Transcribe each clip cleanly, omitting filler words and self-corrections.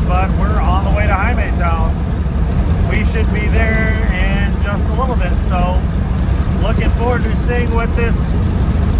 but we're on the way to Jaime's house. We should be there in just a little bit, so looking forward to seeing what this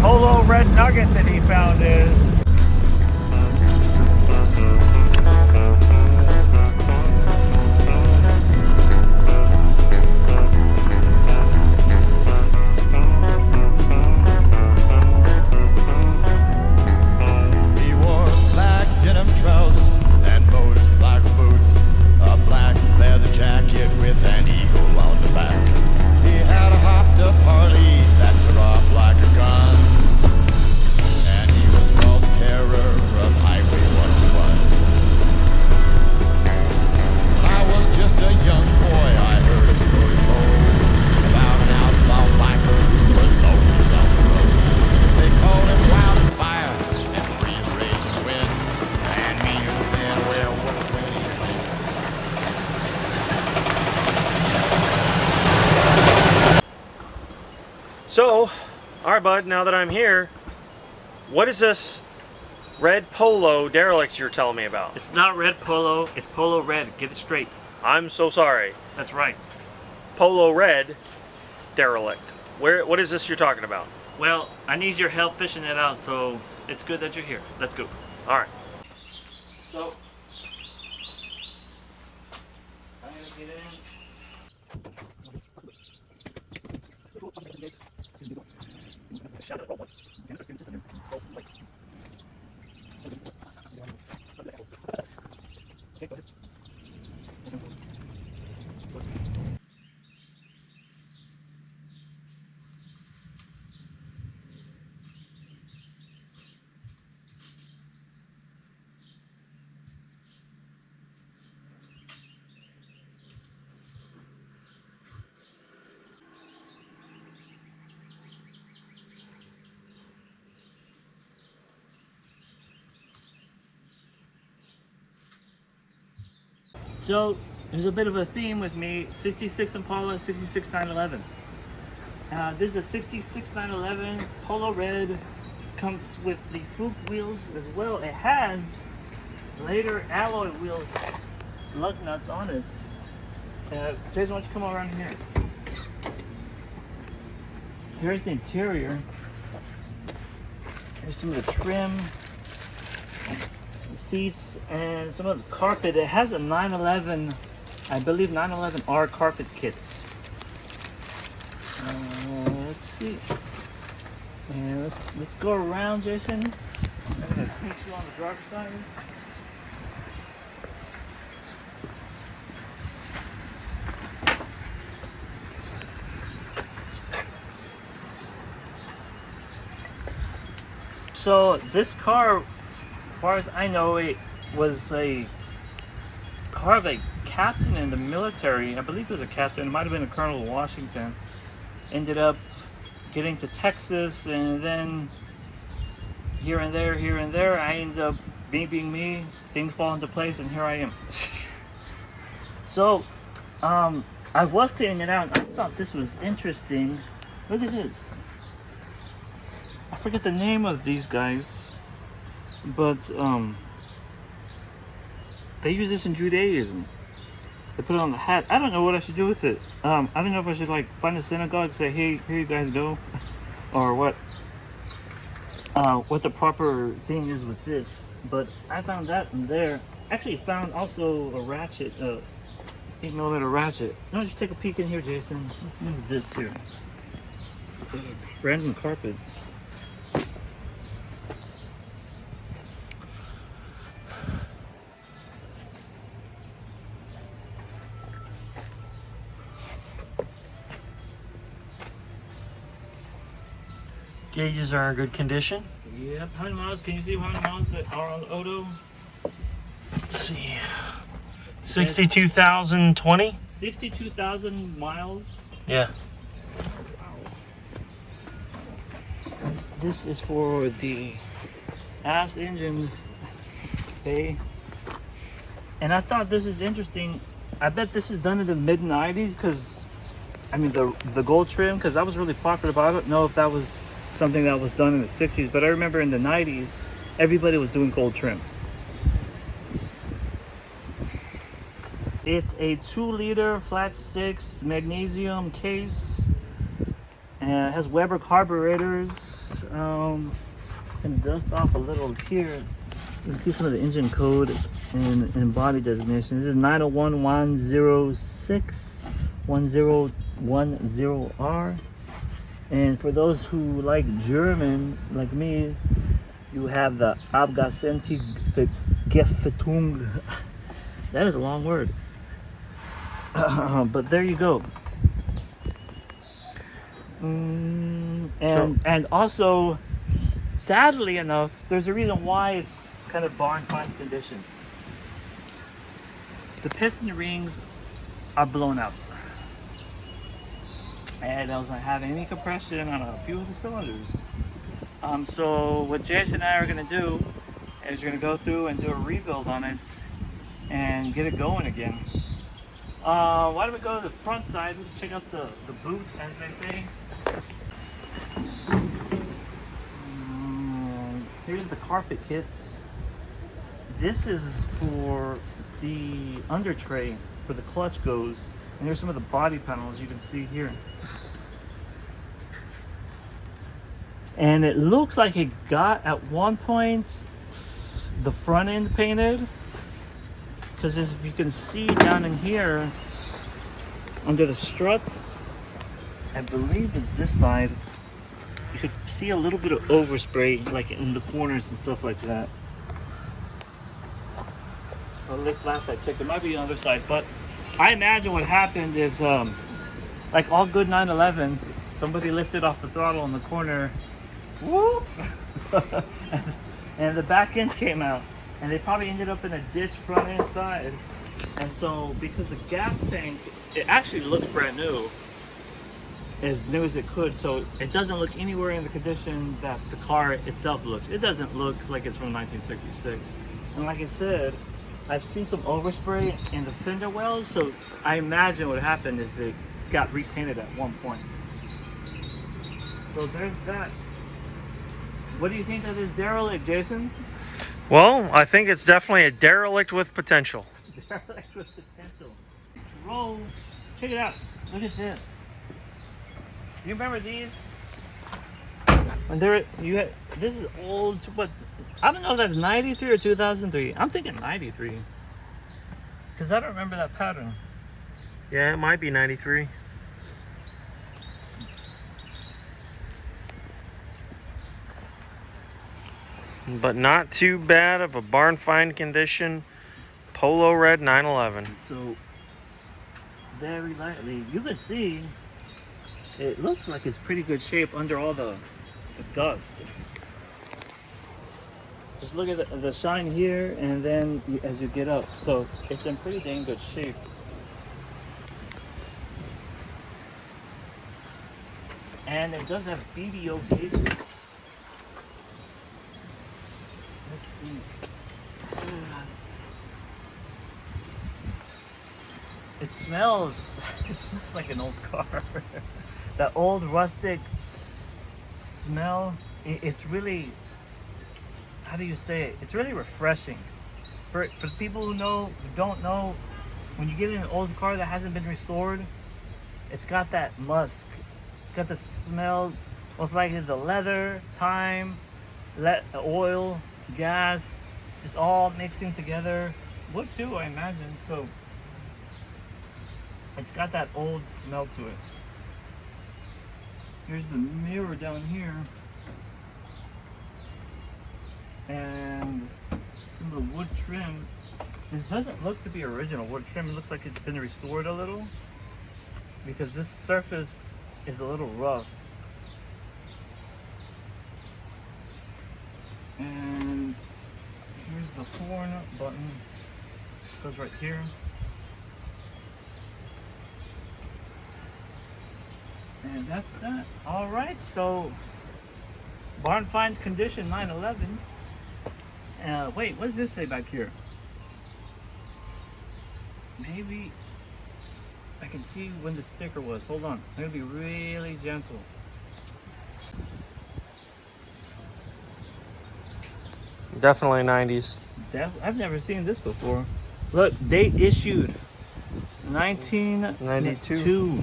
Polo Red Nugget that he found is. Trousers and motorcycle boots, a black leather jacket with an eagle on the back. He had a hopped up Harley that took off like a gun, and he was called the terror of Highway 101. When I was just a young boy, I heard a story told about an outlaw biker who was always on the road. They called him wild as fire and free as raging wind. So, alright bud, now that I'm here, what is this red Polo derelict you're telling me about? It's not red Polo, it's Polo Red. Get it straight. I'm so sorry. That's right. Polo Red derelict. What is this you're talking about? Well, I need your help fishing it out, so it's good that you're here. Let's go. Alright. So, I'm gonna get in. So there's a bit of a theme with me. 66 Impala, 66 911. This is a 66 911 Polo Red. Comes with the Fuke wheels as well. It has later alloy wheels, lug nuts on it. Jason, why don't you come around here? Here's the interior. Here's some of the trim, the seats, and some of the carpet. It has a 911, I believe 911R carpet kits. Let's see. And let's go around, Jason. I'm gonna meet you on the driver's side. So this car, as far as I know, it was a car of a captain in the military. I believe it was a captain. It might have been a colonel in Washington. Ended up getting to Texas, and then here and there, I ended up being me. Things fall into place, and here I am. So, I was cleaning it out, and I thought this was interesting. Look at this. I forget the name of these guys, but they use this in Judaism. They put it on the hat. I don't know what I should do with it. I don't know if I should like find a synagogue and say, hey, here you guys go, or what the proper thing is with this. But I found that in there. Actually found also a ratchet, 8mm ratchet. No, just take a peek in here, Jason. Let's move this here. Random carpet. Gauges are in good condition. Yep. How many miles? Can you see how many miles that are on the Odo? Let's see. 62,020? 62,000 miles. Yeah. This is for the ass engine bay. And I thought this is interesting. I bet this is done in the mid-90s because, I mean, the gold trim, because that was really popular, but I don't know if that was something that was done in the 60s. But I remember in the 90s, everybody was doing gold trim. It's a 2-liter flat 6 magnesium case, and it has Weber carburetors. And dust off a little here. You can see some of the engine code and body designation. This is 901-106-1010R. And for those who like German, like me, you have the Abgasenti Gefetung. That is a long word. But there you go. And also, sadly enough, there's a reason why it's kind of barn find condition. The piston rings are blown out. And I wasn't having any compression on a few of the cylinders. So what Jason and I are gonna do is we're gonna go through and do a rebuild on it and get it going again. Why don't we go to the front side? We can check out the boot, as they say. Here's the carpet kits. This is for the under tray where the clutch goes. And here's some of the body panels you can see here. And it looks like it got at one point the front end painted. Because as you can see down in here, under the struts, I believe is this side, you could see a little bit of overspray like in the corners and stuff like that. Well, at least last I checked, it might be on the other side, but I imagine what happened is, like all good 911s, somebody lifted off the throttle in the corner, whoop, and the back end came out, and they probably ended up in a ditch front end side. And so, because the gas tank, it actually looks brand new as it could, so it doesn't look anywhere in the condition that the car itself looks. It doesn't look like it's from 1966. And like I said, I've seen some overspray in the fender wells, so I imagine what happened is it got repainted at one point. So there's that. What do you think of this derelict, Jason? Well, I think it's definitely a derelict with potential. Derelict with potential. Roll. Check it out. Look at this. You remember these? When this is old, but I don't know if that's 93 or 2003. I'm thinking 93. Because I don't remember that pattern. Yeah, it might be 93. But not too bad of a barn find condition Polo Red 911. So, very lightly, you can see it looks like it's pretty good shape under all the dust. Just look at the shine here, and then as you get up, so it's in pretty dang good shape. And it does have BDO gauges. Let's see. It smells like an old car. That old rustic smell, it's really, how do you say it? It's really refreshing. For people who don't know, when you get in an old car that hasn't been restored, it's got that musk. It's got the smell, most likely the leather, thyme, oil, gas, just all mixing together. Wood too, I imagine. So it's got that old smell to it. Here's the mirror down here. And some of the wood trim. This doesn't look to be original wood trim. It looks like it's been restored a little, because this surface is a little rough. And here's the horn button. It goes right here. And that's that. All right, so barn find condition 911. Wait, what does this say back here? Maybe I can see when the sticker was. Hold on, I'm gonna be really gentle. Definitely 90s. I've never seen this before. Look, date issued 1992.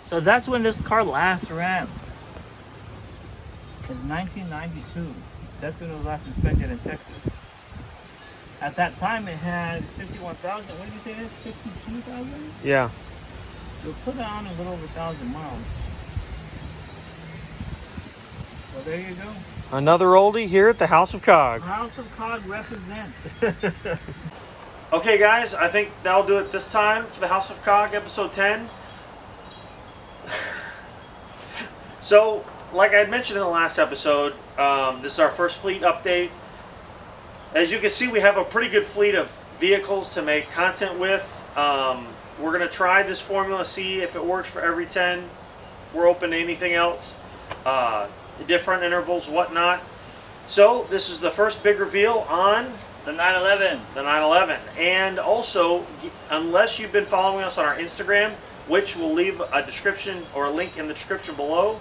So that's when this car last ran. It's 1992. That's when it was last inspected in Texas. At that time, it had 61,000. What did you say? That's 62,000. Yeah. So it put on a little over 1,000 miles. So there you go. Another oldie here at the House of Kog. House of Kog represents. Okay, guys, I think that'll do it this time for the House of Kog, episode 10. So, like I had mentioned in the last episode, this is our first fleet update. As you can see, we have a pretty good fleet of vehicles to make content with. We're going to try this formula, see if it works for every 10. We're open to anything else. Different intervals, whatnot. So, this is the first big reveal on The 911. the 911. And also, unless you've been following us on our Instagram, which we'll leave a description or a link in the description below,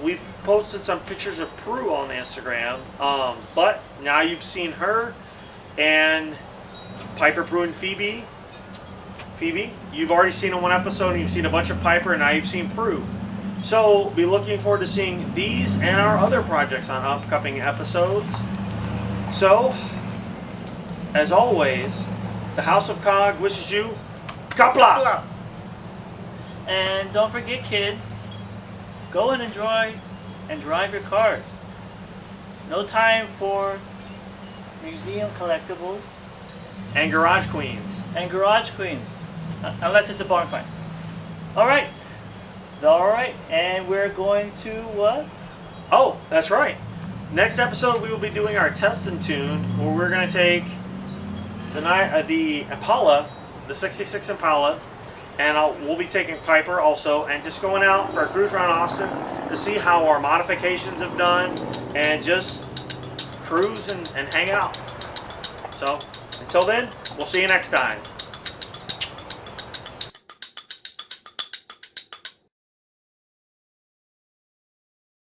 we've posted some pictures of Prue on the Instagram. But now you've seen her and Piper, Prue, and Phoebe. Phoebe, you've already seen in one episode, and you've seen a bunch of Piper, and now you've seen Prue. So, be looking forward to seeing these and our other projects on upcoming episodes. So, as always, the House of Kog wishes you Kapla! And don't forget, kids, go and enjoy and drive your cars. No time for museum collectibles And Garage Queens. and garage queens, unless it's a barn find. All right, and we're going to what? Oh, that's right. Next episode, we will be doing our test and tune, where we're going to take the Impala, the 66 Impala, and we'll be taking Piper also, and just going out for a cruise around Austin to see how our modifications have done, and just cruise and hang out. So, until then, we'll see you next time.